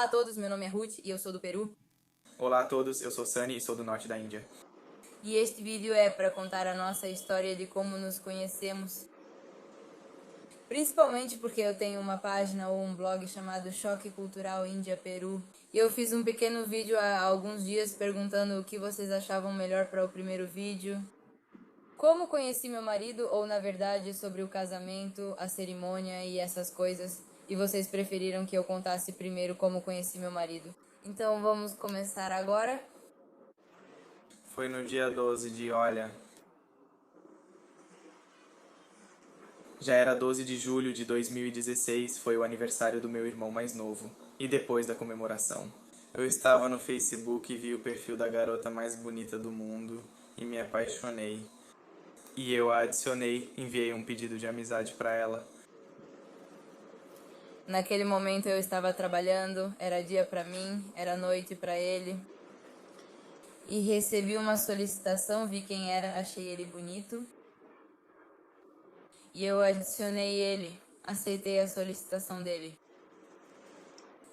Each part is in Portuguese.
Olá a todos, meu nome é Ruth e eu sou do Peru. Olá a todos, eu sou Sunny e sou do norte da Índia. E este vídeo é para contar a nossa história de como nos conhecemos. Principalmente porque eu tenho uma página ou um blog chamado Choque Cultural Índia Peru. E eu fiz um pequeno vídeo há alguns dias perguntando o que vocês achavam melhor para o primeiro vídeo. Como conheci meu marido, ou na verdade sobre o casamento, a cerimônia e essas coisas. E vocês preferiram que eu contasse primeiro como conheci meu marido. Então vamos começar agora. Foi no dia 12 de, já era 12 de julho de 2016, foi o aniversário do meu irmão mais novo. E depois da comemoração, eu estava no Facebook e vi o perfil da garota mais bonita do mundo e me apaixonei. E eu a adicionei, enviei um pedido de amizade para ela. Naquele momento eu estava trabalhando, era dia para mim, era noite para ele. E recebi uma solicitação, vi quem era, achei ele bonito. E eu adicionei ele, aceitei a solicitação dele.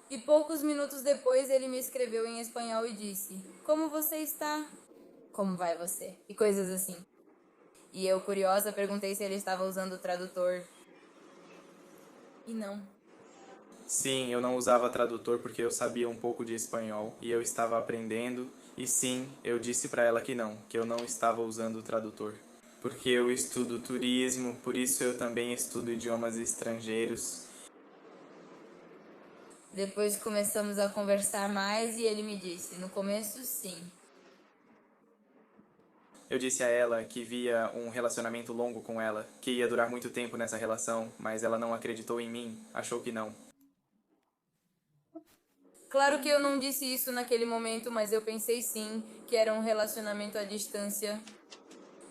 E poucos minutos depois ele me escreveu em espanhol e disse: "Como você está? Como vai você?" E coisas assim. E eu, curiosa, perguntei se ele estava usando o tradutor. E não. Sim, eu não usava tradutor porque eu sabia um pouco de espanhol e eu estava aprendendo. E sim, eu disse para ela que eu não estava usando o tradutor. Porque eu estudo turismo, por isso eu também estudo idiomas estrangeiros. Depois começamos a conversar mais e ele me disse: "No começo, sim." Eu disse a ela que via um relacionamento longo com ela, que ia durar muito tempo nessa relação, mas ela não acreditou em mim, achou que não. Claro que eu não disse isso naquele momento, mas eu pensei sim que era um relacionamento à distância.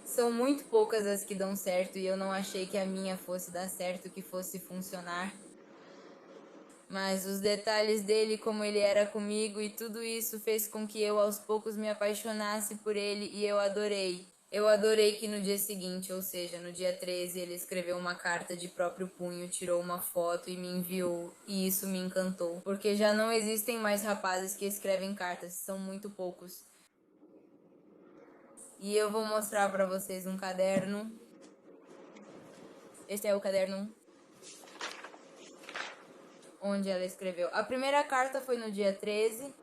São muito poucas as que dão certo e eu não achei que a minha fosse dar certo, que fosse funcionar. Mas os detalhes dele, como ele era comigo e tudo isso fez com que eu aos poucos me apaixonasse por ele e eu adorei. Eu adorei que no dia seguinte, ou seja, no dia 13, ele escreveu uma carta de próprio punho, tirou uma foto e me enviou. E isso me encantou, porque já não existem mais rapazes que escrevem cartas, são muito poucos. E eu vou mostrar pra vocês um caderno. Este é o caderno 1, onde ela escreveu. A primeira carta foi no dia 13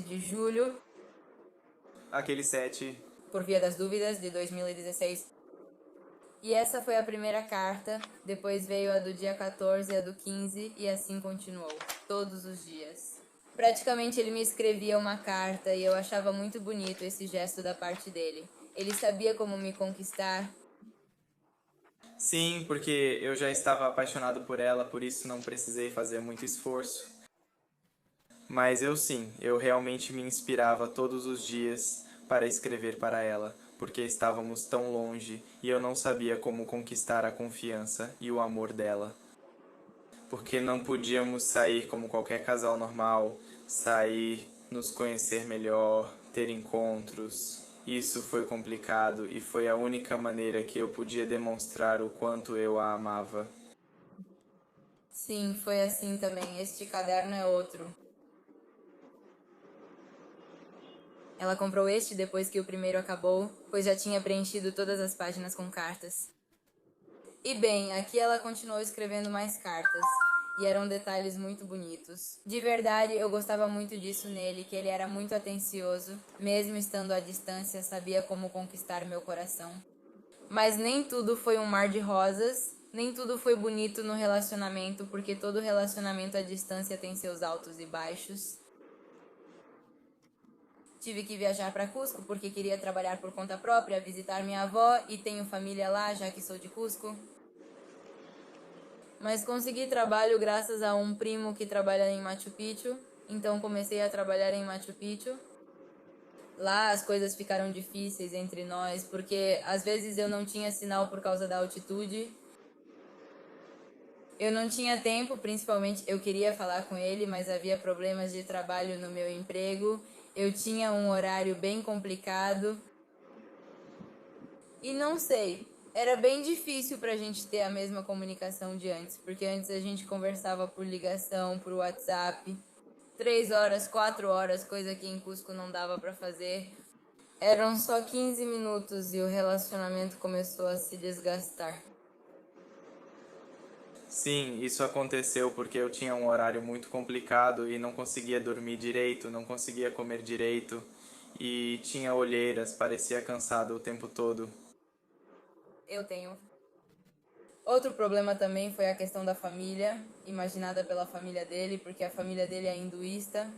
de julho, Aquele 7, por via das dúvidas, de 2016. E essa foi a primeira carta, depois veio a do dia 14, a do 15 e assim continuou, todos os dias. Praticamente ele me escrevia uma carta e eu achava muito bonito esse gesto da parte dele. Ele sabia como me conquistar. sim, porque eu já estava apaixonado por ela, por isso não precisei fazer muito esforço. Mas eu realmente me inspirava todos os dias para escrever para ela, porque estávamos tão longe e eu não sabia como conquistar a confiança e o amor dela. Porque não podíamos sair como qualquer casal normal, sair, nos conhecer melhor, ter encontros. Isso foi complicado e foi a única maneira que eu podia demonstrar o quanto eu a amava. Sim, foi assim também. Este caderno é outro. Ela comprou este depois que o primeiro acabou, pois já tinha preenchido todas as páginas com cartas. E bem, aqui ela continuou escrevendo mais cartas. E eram detalhes muito bonitos. De verdade, eu gostava muito disso nele, que ele era muito atencioso, mesmo estando à distância, sabia como conquistar meu coração. Mas nem tudo foi um mar de rosas, nem tudo foi bonito no relacionamento, porque todo relacionamento à distância tem seus altos e baixos. Tive que viajar para Cusco porque queria trabalhar por conta própria, visitar minha avó e tenho família lá, já que sou de Cusco. Mas consegui trabalho graças a um primo que trabalha em Machu Picchu, então comecei a trabalhar em Machu Picchu. Lá as coisas ficaram difíceis entre nós, porque às vezes eu não tinha sinal por causa da altitude. Eu não tinha tempo, principalmente eu queria falar com ele, mas havia problemas de trabalho no meu emprego. Eu tinha um horário bem complicado. E não sei, Era bem difícil pra gente ter a mesma comunicação de antes, porque antes a gente conversava por ligação, por WhatsApp, 3 horas, 4 horas, coisa que em Cusco não dava pra fazer. Eram só 15 minutos e o relacionamento começou a se desgastar. Sim, isso aconteceu porque eu tinha um horário muito complicado e não conseguia dormir direito, não conseguia comer direito e tinha olheiras, parecia cansado o tempo todo. Eu tenho. Outro problema também foi a questão da família, imaginada pela família dele, porque a família dele é hinduísta.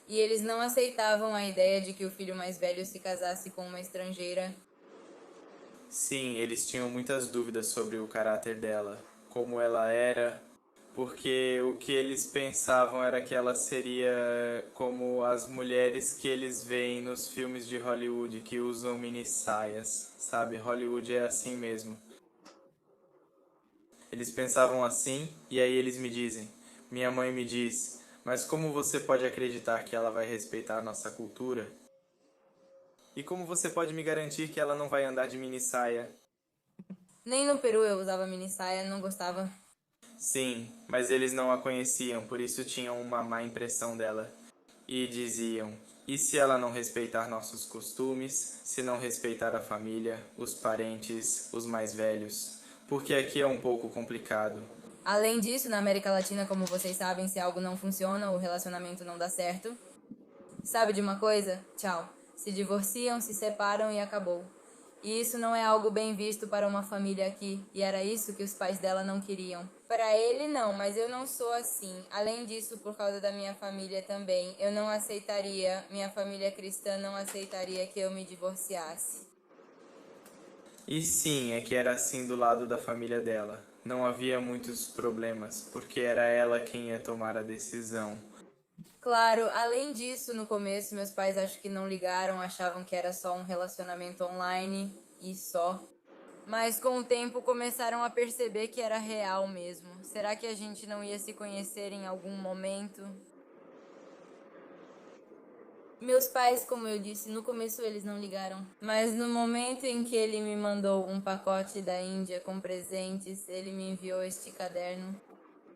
E eles não aceitavam a ideia de que o filho mais velho se casasse com uma estrangeira. Sim, eles tinham muitas dúvidas sobre o caráter dela, como ela era, porque o que eles pensavam era que ela seria como as mulheres que eles veem nos filmes de Hollywood, que usam mini saias, sabe? Hollywood é assim mesmo. Eles pensavam assim, e aí eles me dizem, minha mãe me diz, mas como você pode acreditar que ela vai respeitar a nossa cultura? E como você pode me garantir que ela não vai andar de mini saia? Nem no Peru eu usava mini saia, não gostava. Sim, mas eles não a conheciam, por isso tinham uma má impressão dela. E diziam: e se ela não respeitar nossos costumes, se não respeitar a família, os parentes, os mais velhos? Porque aqui é um pouco complicado. Além disso, na América Latina, como vocês sabem, se algo não funciona, o relacionamento não dá certo. Sabe de uma coisa? Tchau. Se divorciam, se separam e acabou. E isso não é algo bem visto para uma família aqui, e era isso que os pais dela não queriam. Para ele não, mas eu não sou assim. Além disso, por causa da minha família também, eu não aceitaria, minha família cristã não aceitaria que eu me divorciasse. E sim, é que era assim do lado da família dela. Não havia muitos problemas, porque era ela quem ia tomar a decisão. Claro, além disso, no começo, meus pais acho que não ligaram, achavam que era só um relacionamento online e só. Mas com o tempo começaram a perceber que era real mesmo. Será que a gente não ia se conhecer em algum momento? Meus pais, como eu disse, no começo eles não ligaram. Mas no momento em que ele me mandou um pacote da Índia com presentes, ele me enviou este caderno.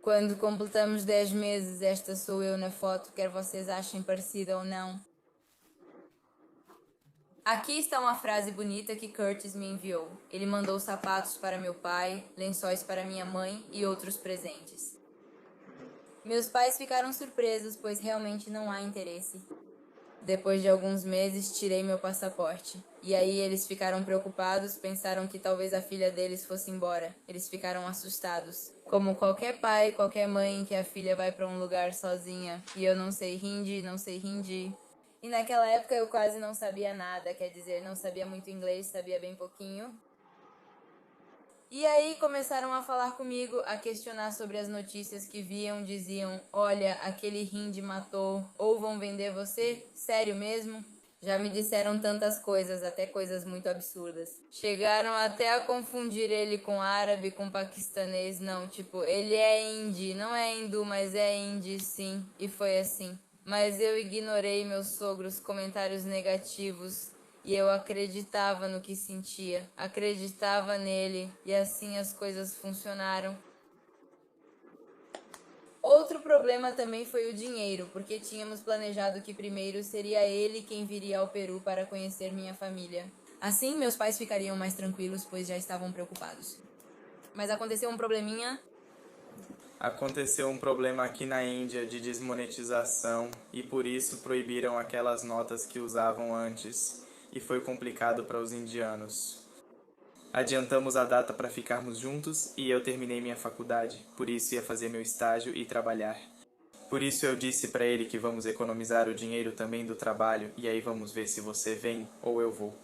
Quando completamos 10 meses, esta sou eu na foto, quer vocês achem parecida ou não. Aqui está uma frase bonita que Curtis me enviou. Ele mandou sapatos para meu pai, lençóis para minha mãe e outros presentes. Meus pais ficaram surpresos, pois realmente não há interesse. Depois de alguns meses, tirei meu passaporte. E aí eles ficaram preocupados, pensaram que talvez a filha deles fosse embora. Eles ficaram assustados. Como qualquer pai, qualquer mãe que a filha vai para um lugar sozinha. E eu não sei hindi, não sei hindi. E naquela época eu quase não sabia nada, quer dizer, não sabia muito inglês, sabia bem pouquinho. E aí começaram a falar comigo, a questionar sobre as notícias que viam, diziam, olha, aquele hindi matou, ou vão vender você? Sério mesmo? Já me disseram tantas coisas, até coisas muito absurdas. Chegaram até a confundir ele com árabe, com paquistanês, não, tipo, ele é hindi, não é hindu, mas é hindi sim, e foi assim. Mas eu ignorei meus sogros comentários negativos e eu acreditava no que sentia, acreditava nele e assim as coisas funcionaram. Outro problema também foi o dinheiro, porque tínhamos planejado que primeiro seria ele quem viria ao Peru para conhecer minha família. Assim, meus pais ficariam mais tranquilos, pois já estavam preocupados. Mas aconteceu um probleminha. Aconteceu um problema aqui na Índia de desmonetização e por isso proibiram aquelas notas que usavam antes e foi complicado para os indianos. Adiantamos a data para ficarmos juntos e eu terminei minha faculdade, por isso ia fazer meu estágio e trabalhar. Por isso eu disse para ele que vamos economizar o dinheiro também do trabalho e aí vamos ver se você vem ou eu vou.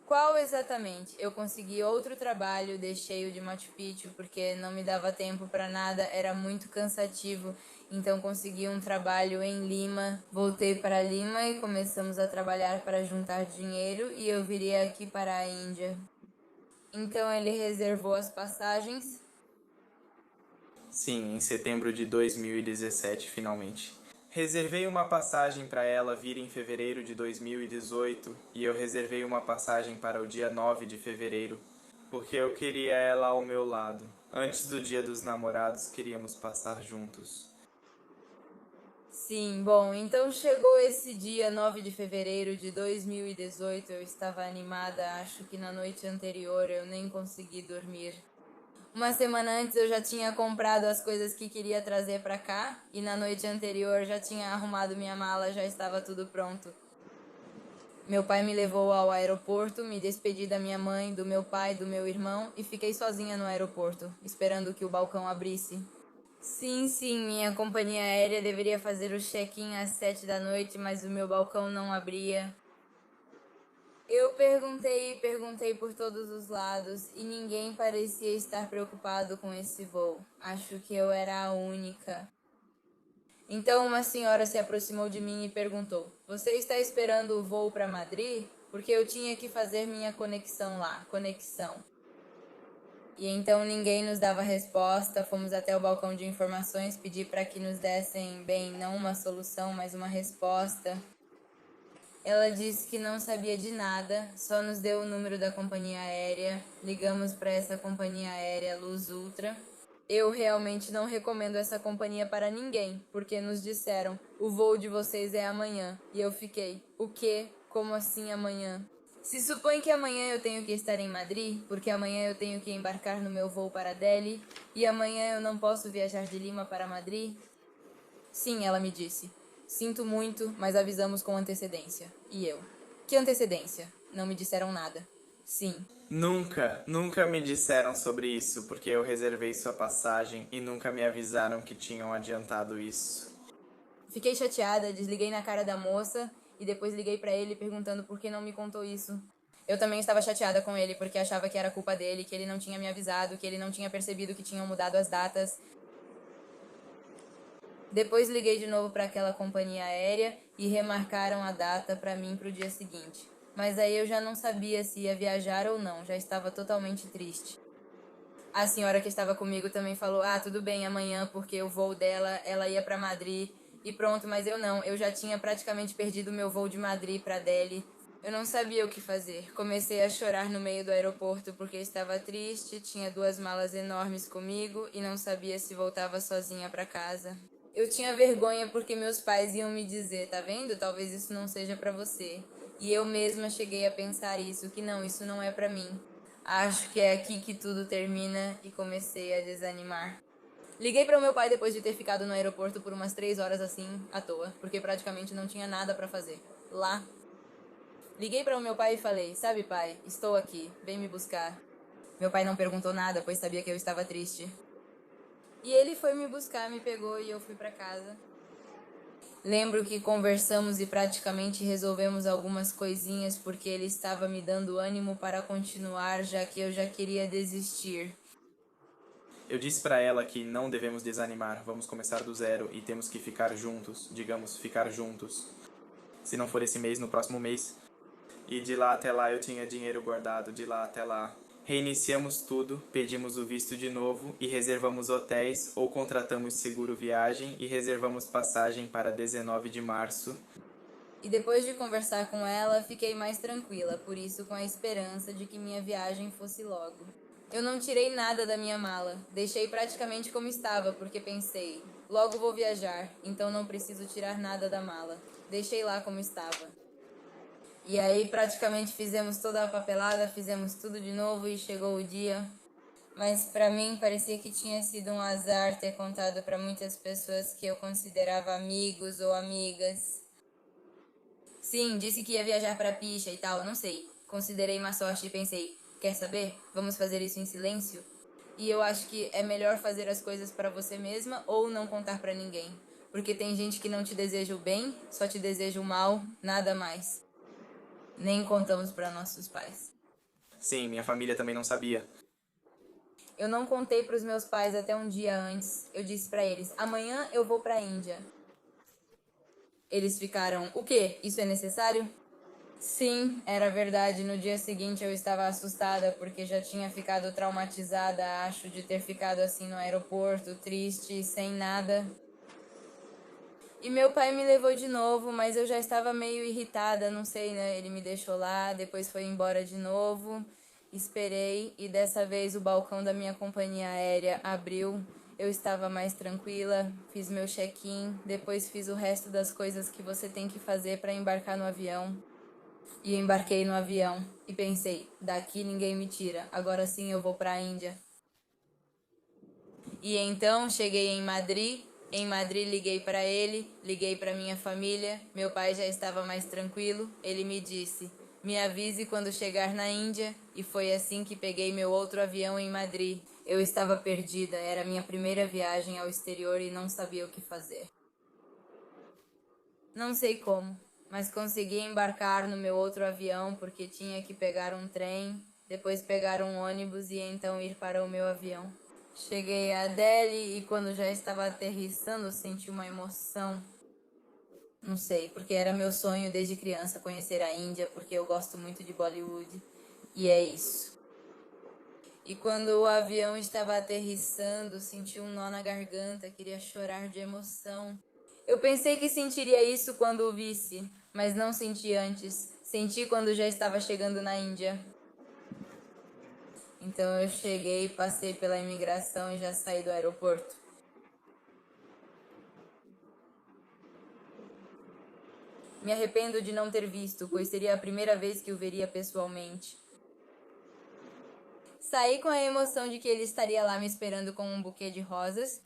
Qual exatamente? Eu consegui outro trabalho, deixei o de Machu Picchu porque não me dava tempo para nada, era muito cansativo. Então consegui um trabalho em Lima, voltei para Lima e começamos a trabalhar para juntar dinheiro e eu viria aqui para a Índia. Então ele reservou as passagens. Sim, em setembro de 2017, finalmente. Reservei uma passagem para ela vir em fevereiro de 2018 e eu reservei uma passagem para o dia 9 de fevereiro. porque eu queria ela ao meu lado. Antes do Dia dos Namorados, queríamos passar juntos. Sim, bom, então chegou esse dia 9 de fevereiro de 2018, eu estava animada, acho que na noite anterior eu nem consegui dormir. Uma semana antes eu já tinha comprado as coisas que queria trazer pra cá e na noite anterior já tinha arrumado minha mala, já estava tudo pronto. Meu pai me levou ao aeroporto, me despedi da minha mãe, do meu pai, do meu irmão e fiquei sozinha no aeroporto, esperando que o balcão abrisse. Sim, minha companhia aérea deveria fazer o check-in às 7 da noite, mas o meu balcão não abria. Eu perguntei por todos os lados e ninguém parecia estar preocupado com esse voo. Acho que eu era a única. Então uma senhora se aproximou de mim e perguntou: "Você está esperando o voo para Madrid? Porque eu tinha que fazer minha conexão lá, conexão." E então ninguém nos dava resposta, fomos até o balcão de informações pedir para que nos dessem, bem, não uma solução, mas uma resposta. Ela disse que não sabia de nada, só nos deu o número da companhia aérea, ligamos para essa companhia aérea Luz Ultra. Eu realmente não recomendo essa companhia para ninguém, porque nos disseram, o voo de vocês é amanhã. E eu fiquei, o quê? Como assim amanhã? Se supõe que amanhã eu tenho que estar em Madrid, porque amanhã eu tenho que embarcar no meu voo para Delhi, e amanhã eu não posso viajar de Lima para Madrid? Sim, ela me disse. Sinto muito, mas avisamos com antecedência. E eu? Que antecedência? Não me disseram nada. Sim. Nunca me disseram sobre isso, porque eu reservei sua passagem e nunca me avisaram que tinham adiantado isso. Fiquei chateada, desliguei na cara da moça e depois liguei pra ele perguntando por que não me contou isso. Eu também estava chateada com ele porque achava que era culpa dele, que ele não tinha me avisado, que ele não tinha percebido que tinham mudado as datas. Depois liguei de novo para aquela companhia aérea e remarcaram a data para mim para o dia seguinte. Mas aí eu já não sabia se ia viajar ou não, já estava totalmente triste. A senhora que estava comigo também falou: "Ah, tudo bem, amanhã, porque o voo dela, ela ia para Madrid." E pronto, mas eu não, eu já tinha praticamente perdido o meu voo de Madrid para Delhi. Eu não sabia o que fazer. Comecei a chorar no meio do aeroporto porque estava triste, tinha 2 malas enormes comigo e não sabia se voltava sozinha para casa. Eu tinha vergonha porque meus pais iam me dizer: "Tá vendo? Talvez isso não seja pra você." E eu mesma cheguei a pensar isso, que não, isso não é pra mim. Acho que é aqui que tudo termina e comecei a desanimar. Liguei para o meu pai depois de ter ficado no aeroporto por umas 3 horas assim, à toa, porque praticamente não tinha nada pra fazer. Lá. Liguei para o meu pai e falei: "Sabe, pai, estou aqui, vem me buscar." Meu pai não perguntou nada, pois sabia que eu estava triste. E ele foi me buscar, me pegou e eu fui pra casa. Lembro que conversamos e praticamente resolvemos algumas coisinhas porque ele estava me dando ânimo para continuar, já que eu já queria desistir. Eu disse para ela que não devemos desanimar, vamos começar do zero e temos que ficar juntos, digamos, ficar juntos. Se não for esse mês, no próximo mês. E de lá até lá eu tinha dinheiro guardado, de lá até lá. Reiniciamos tudo, pedimos o visto de novo e reservamos hotéis ou contratamos seguro viagem e reservamos passagem para 19 de março. E depois de conversar com ela, fiquei mais tranquila, por isso com a esperança de que minha viagem fosse logo. Eu não tirei nada da minha mala, deixei praticamente como estava, porque pensei, logo vou viajar, então não preciso tirar nada da mala. Deixei lá como estava. E aí praticamente fizemos toda a papelada, fizemos tudo de novo e chegou o dia. Mas pra mim parecia que tinha sido um azar ter contado pra muitas pessoas que eu considerava amigos ou amigas. Sim, disse que ia viajar pra Picha e tal, não sei. Considerei má sorte e pensei, quer saber? Vamos fazer isso em silêncio? E eu acho que é melhor fazer as coisas pra você mesma ou não contar pra ninguém. Porque tem gente que não te deseja o bem, só te deseja o mal, nada mais. Nem contamos pra nossos pais. Sim, minha família também não sabia. Eu não contei pros meus pais até um dia antes. Eu disse pra eles, amanhã eu vou pra Índia. Eles ficaram, o quê? Isso é necessário? Sim, era verdade. No dia seguinte eu estava assustada porque já tinha ficado traumatizada, acho, de ter ficado assim no aeroporto, triste, sem nada. E meu pai me levou de novo, mas eu já estava meio irritada, não sei, né? Ele me deixou lá, depois foi embora de novo. Esperei e dessa vez o balcão da minha companhia aérea abriu. Eu estava mais tranquila, fiz meu check-in, depois fiz o resto das coisas que você tem que fazer para embarcar no avião. E eu embarquei no avião e pensei, daqui ninguém me tira, agora sim eu vou para a Índia. E então cheguei em Madrid. Em Madrid liguei para ele, liguei para minha família. Meu pai já estava mais tranquilo. Ele me disse: "Me avise quando chegar na Índia". E foi assim que peguei meu outro avião em Madrid. Eu estava perdida, era minha primeira viagem ao exterior e não sabia o que fazer. Não sei como, mas consegui embarcar no meu outro avião porque tinha que pegar um trem, depois pegar um ônibus e então ir para o meu avião. Cheguei a Delhi e quando já estava aterrissando senti uma emoção. Não sei, porque era meu sonho desde criança conhecer a Índia, porque eu gosto muito de Bollywood. E é isso. E quando o avião estava aterrissando, senti um nó na garganta, queria chorar de emoção. Eu pensei que sentiria isso quando o visse, mas não senti antes. Senti quando já estava chegando na Índia. Então eu cheguei, passei pela imigração e já saí do aeroporto. Me arrependo de não ter visto, pois seria a primeira vez que o veria pessoalmente. Saí com a emoção de que ele estaria lá me esperando com um buquê de rosas.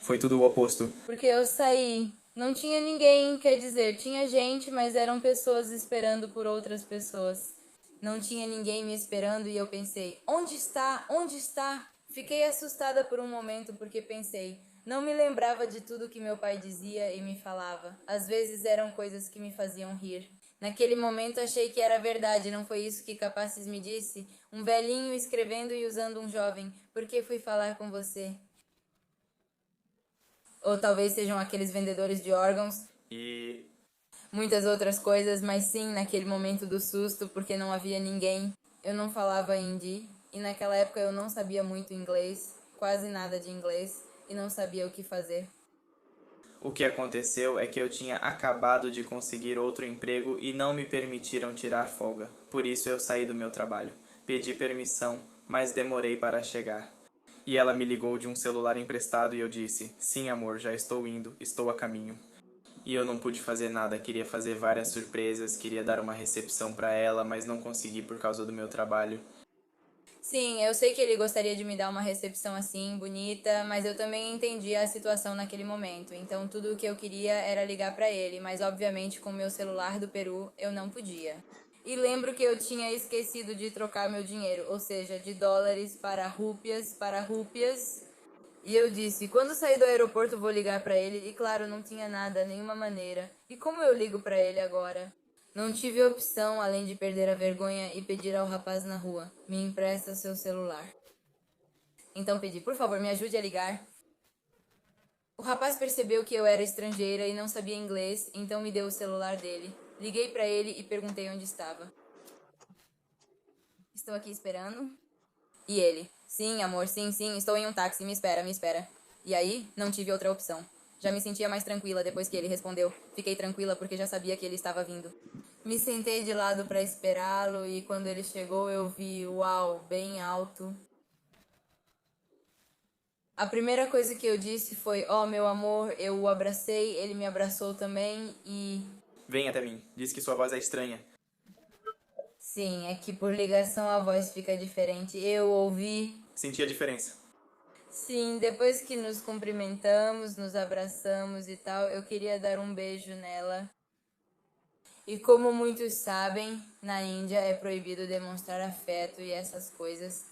Foi tudo o oposto. Porque eu saí, não tinha ninguém, quer dizer, tinha gente, mas eram pessoas esperando por outras pessoas. Não tinha ninguém me esperando e eu pensei, onde está? Onde está? Fiquei assustada por um momento porque pensei, não me lembrava de tudo que meu pai dizia e me falava. Às vezes eram coisas que me faziam rir. Naquele momento achei que era verdade, não foi isso que Capaces me disse? Um velhinho escrevendo e usando um jovem. Por que fui falar com você? Ou talvez sejam aqueles vendedores de órgãos. E Muitas outras coisas, mas sim, naquele momento do susto, porque não havia ninguém. Eu não falava hindi, e naquela época eu não sabia muito inglês, quase nada de inglês, e não sabia o que fazer. o que aconteceu é que eu tinha acabado de conseguir outro emprego e não me permitiram tirar folga. Por isso eu saí do meu trabalho. Pedi permissão, mas demorei para chegar. E ela me ligou de um celular emprestado e eu disse: "Sim, amor, já estou indo, estou a caminho". E eu não pude fazer nada, queria fazer várias surpresas, queria dar uma recepção para ela, mas não consegui por causa do meu trabalho. Sim, eu sei que ele gostaria de me dar uma recepção assim, bonita, mas eu também entendi a situação naquele momento. Então tudo o que eu queria era ligar pra ele, mas obviamente com o meu celular do Peru eu não podia. E lembro que eu tinha esquecido de trocar meu dinheiro, ou seja, de dólares para rúpias. E eu disse, quando sair do aeroporto vou ligar pra ele. E claro, não tinha nada, nenhuma maneira. E como eu ligo pra ele agora? Não tive opção além de perder a vergonha e pedir ao rapaz na rua: me empresta seu celular. Então pedi, por favor, me ajude a ligar. O rapaz percebeu que eu era estrangeira e não sabia inglês, então me deu o celular dele. Liguei pra ele e perguntei onde estava. Estou aqui esperando. E ele, sim, amor, sim, sim, estou em um táxi, me espera, me espera. E aí, não tive outra opção. Já me sentia mais tranquila depois que ele respondeu. Fiquei tranquila porque já sabia que ele estava vindo. Me sentei de lado para esperá-lo e quando ele chegou eu vi, uau, bem alto. A primeira coisa que eu disse foi, oh, meu amor, eu o abracei, ele me abraçou também e... Vem até mim, diz que sua voz é estranha. Sim, é que por ligação a voz fica diferente. Eu ouvi. Senti a diferença. Sim, depois que nos cumprimentamos, nos abraçamos e tal, eu queria dar um beijo nela. E como muitos sabem, na Índia é proibido demonstrar afeto e essas coisas.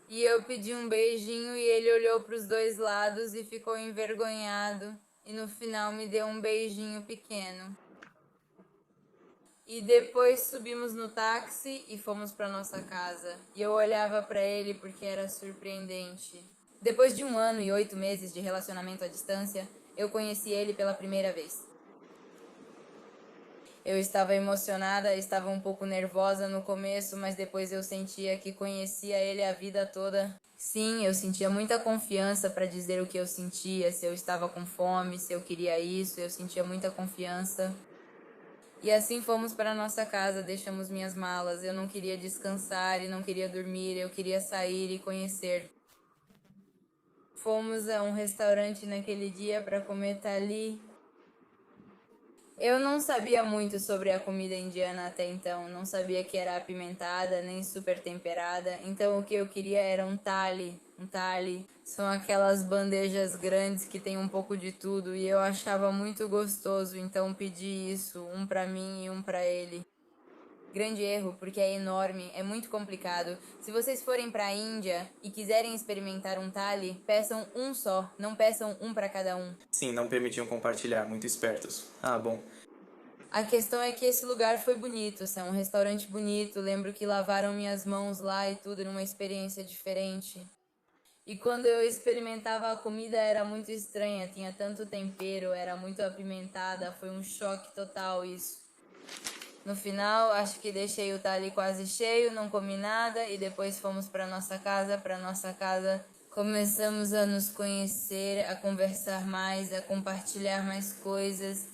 E eu pedi um beijinho e ele olhou para os dois lados e ficou envergonhado. E no final me deu um beijinho pequeno. E depois subimos no táxi e fomos para nossa casa. E eu olhava para ele porque era surpreendente. Depois de 1 ano e 8 meses de relacionamento à distância, eu conheci ele pela primeira vez. Eu estava emocionada, estava um pouco nervosa no começo, mas depois eu sentia que conhecia ele a vida toda. Sim, eu sentia muita confiança para dizer o que eu sentia, se eu estava com fome, se eu queria isso, eu sentia muita confiança. E assim fomos para nossa casa, deixamos minhas malas. Eu não queria descansar e não queria dormir, eu queria sair e conhecer. Fomos a um restaurante naquele dia para comer thali. Eu não sabia muito sobre a comida indiana até então, não sabia que era apimentada nem super temperada, então o que eu queria era um thali. Um thali são aquelas bandejas grandes que tem um pouco de tudo e eu achava muito gostoso, então pedi isso, um pra mim e um pra ele. Grande erro, porque é enorme, é muito complicado. Se vocês forem para a Índia e quiserem experimentar um thali, peçam um só, não peçam um para cada um. Sim, não permitiam compartilhar, muito espertos. Ah, bom. A questão é que esse lugar foi bonito, é um restaurante bonito, lembro que lavaram minhas mãos lá e tudo, numa experiência diferente. E quando eu experimentava a comida era muito estranha, tinha tanto tempero, era muito apimentada, foi um choque total isso. No final, acho que deixei o thali quase cheio, não comi nada e depois fomos para nossa casa. Começamos a nos conhecer, a conversar mais, a compartilhar mais coisas.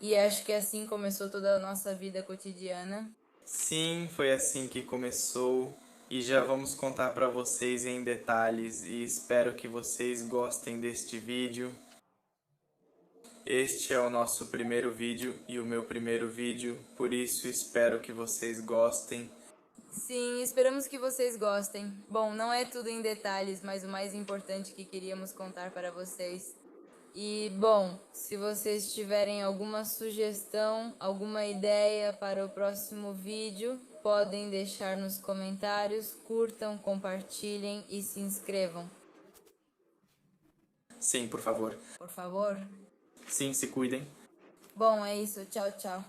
E acho que assim começou toda a nossa vida cotidiana. Sim, foi assim que começou e já vamos contar para vocês em detalhes e espero que vocês gostem deste vídeo. Este é o nosso primeiro vídeo e o meu primeiro vídeo, por isso espero que vocês gostem. Sim, esperamos que vocês gostem. Bom, não é tudo em detalhes, mas o mais importante que queríamos contar para vocês. E, bom, se vocês tiverem alguma sugestão, alguma ideia para o próximo vídeo, podem deixar nos comentários, curtam, compartilhem e se inscrevam. Sim, por favor. Por favor. Sim, se cuidem. Bom, é isso. Tchau, tchau.